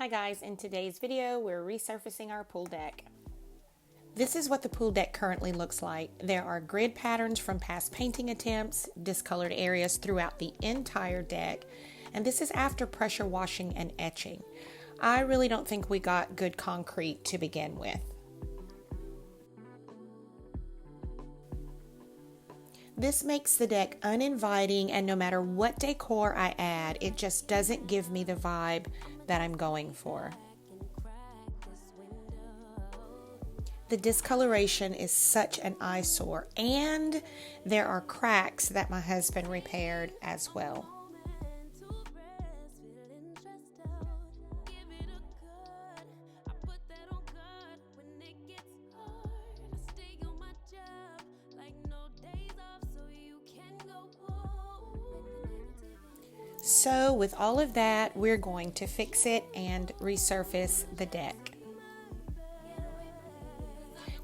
Hi guys, in today's video we're resurfacing our pool deck. This is what the pool deck currently looks like. There are grid patterns from past painting attempts, discolored areas throughout the entire deck, and this is after pressure washing and etching. I really don't think we got good concrete to begin with. This makes the deck uninviting, and no matter what decor I add, it just doesn't give me the vibe that I'm going for. The discoloration is such an eyesore, and there are cracks that my husband repaired as well. So with all of that, we're going to fix it and resurface the deck.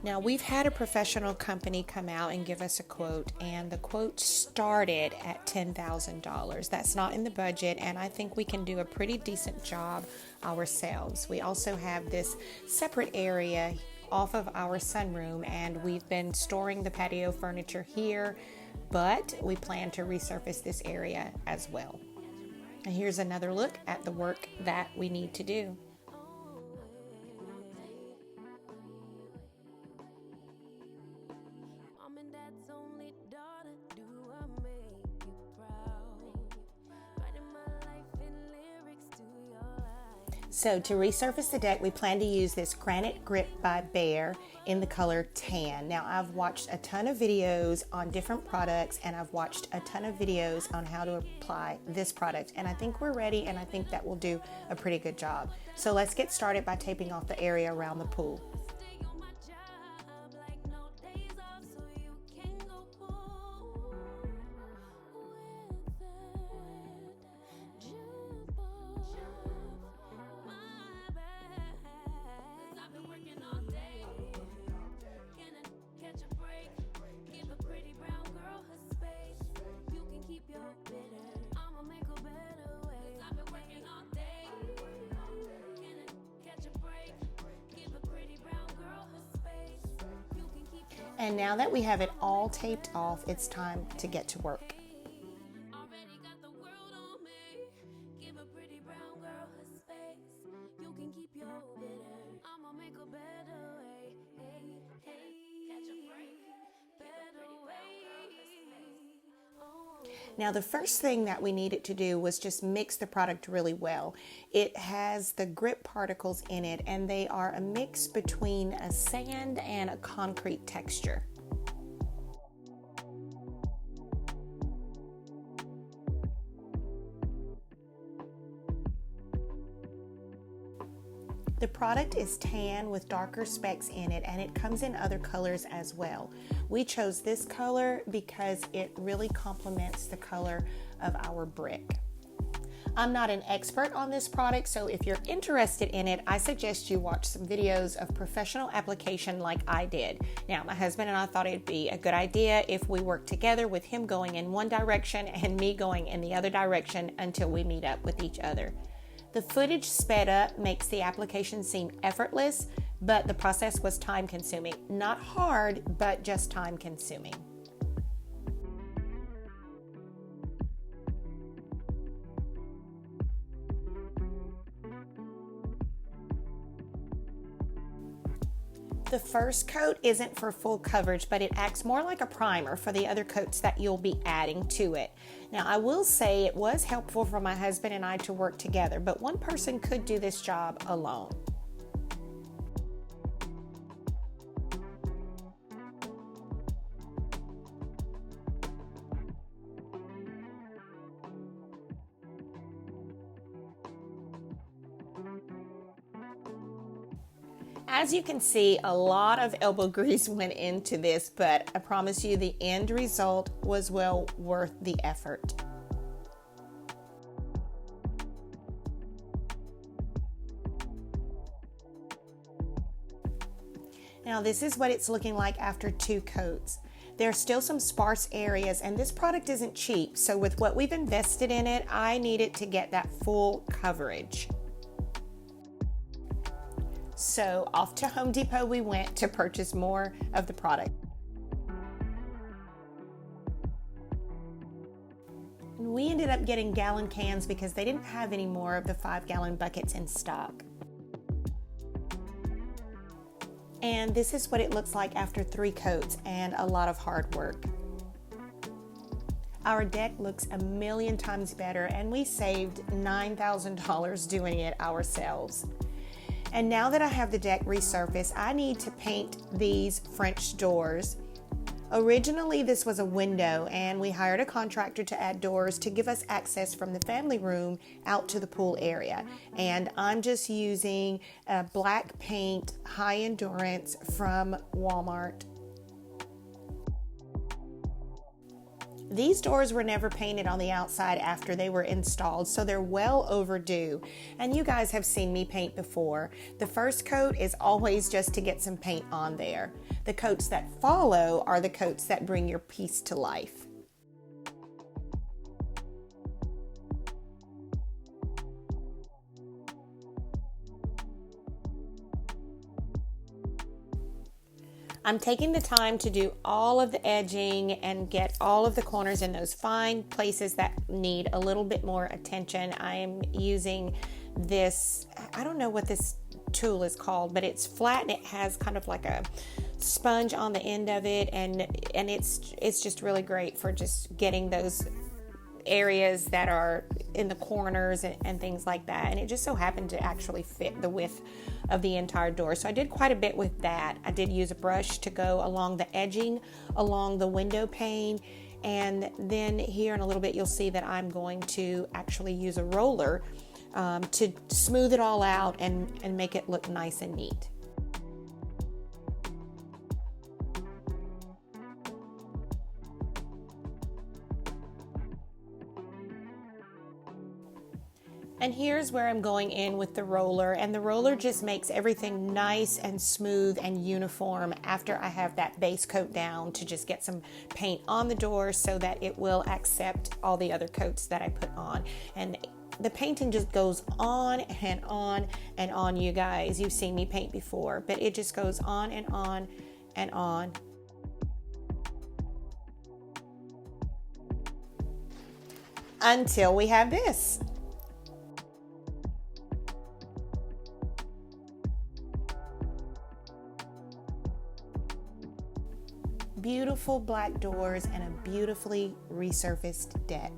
Now, we've had a professional company come out and give us a quote, and the quote started at $10,000. That's not in the budget, and I think we can do a pretty decent job ourselves. We also have this separate area off of our sunroom, and we've been storing the patio furniture here, but we plan to resurface this area as well. And here's another look at the work that we need to do. So to resurface the deck, we plan to use this Granite Grip by Behr in the color tan. Now, I've watched a ton of videos on different products, and I've watched a ton of videos on how to apply this product, and I think we're ready, and I think that will do a pretty good job. So let's get started by taping off the area around the pool. And now that we have it all taped off, it's time to get to work. Now, the first thing that we needed to do was just mix the product really well. It has the grip particles in it, and they are a mix between a sand and a concrete texture. The product is tan with darker specks in it, and it comes in other colors as well. We chose this color because it really complements the color of our brick. I'm not an expert on this product, so if you're interested in it, I suggest you watch some videos of professional application like I did. Now, my husband and I thought it'd be a good idea if we worked together, with him going in one direction and me going in the other direction until we meet up with each other. The footage sped up makes the application seem effortless, but the process was time consuming. Not hard, but just time consuming. The first coat isn't for full coverage, but it acts more like a primer for the other coats that you'll be adding to it. Now, I will say it was helpful for my husband and I to work together, but one person could do this job alone. As you can see, a lot of elbow grease went into this, but I promise you the end result was well worth the effort. Now, this is what it's looking like after 2 coats. There's still some sparse areas, and this product isn't cheap, so with what we've invested in it, I need it to get that full coverage. So off to Home Depot we went to purchase more of the product. We ended up getting gallon cans because they didn't have any more of the 5-gallon buckets in stock. And this is what it looks like after 3 coats and a lot of hard work. Our deck looks a million times better, and we saved $9,000 doing it ourselves. And now that I have the deck resurfaced, I need to paint these French doors. Originally, this was a window, and we hired a contractor to add doors to give us access from the family room out to the pool area. And I'm just using a black paint, high endurance from Walmart. These doors were never painted on the outside after they were installed, so they're well overdue. And you guys have seen me paint before. The first coat is always just to get some paint on there. The coats that follow are the coats that bring your piece to life. I'm taking the time to do all of the edging and get all of the corners in those fine places that need a little bit more attention. I'm using this, I don't know what this tool is called, but it's flat and it has kind of like a sponge on the end of it, and it's just really great for just getting those areas that are in the corners and things like that. And it just so happened to actually fit the width of the entire door, so I did quite a bit with that. I did use a brush to go along the edging along the window pane, and then here in a little bit you'll see that I'm going to actually use a roller to smooth it all out and make it look nice and neat. And here's where I'm going in with the roller, and the roller just makes everything nice and smooth and uniform after I have that base coat down, to just get some paint on the door so that it will accept all the other coats that I put on. And the painting just goes on and on and on, you guys. You've seen me paint before, but it just goes on and on and on. Until we have this. Beautiful black doors and a beautifully resurfaced deck.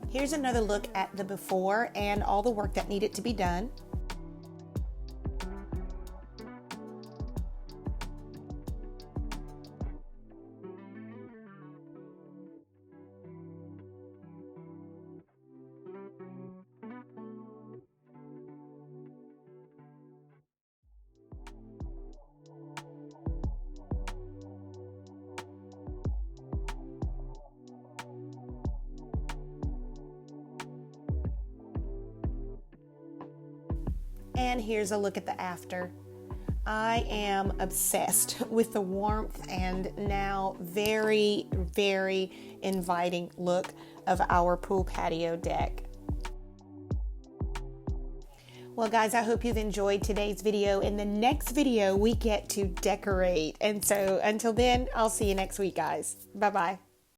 Here's another look at the before and all the work that needed to be done. And here's a look at the after. I am obsessed with the warmth and now very, very inviting look of our pool patio deck. Well guys, I hope you've enjoyed today's video. In the next video, we get to decorate. And so until then, I'll see you next week, guys. Bye-bye.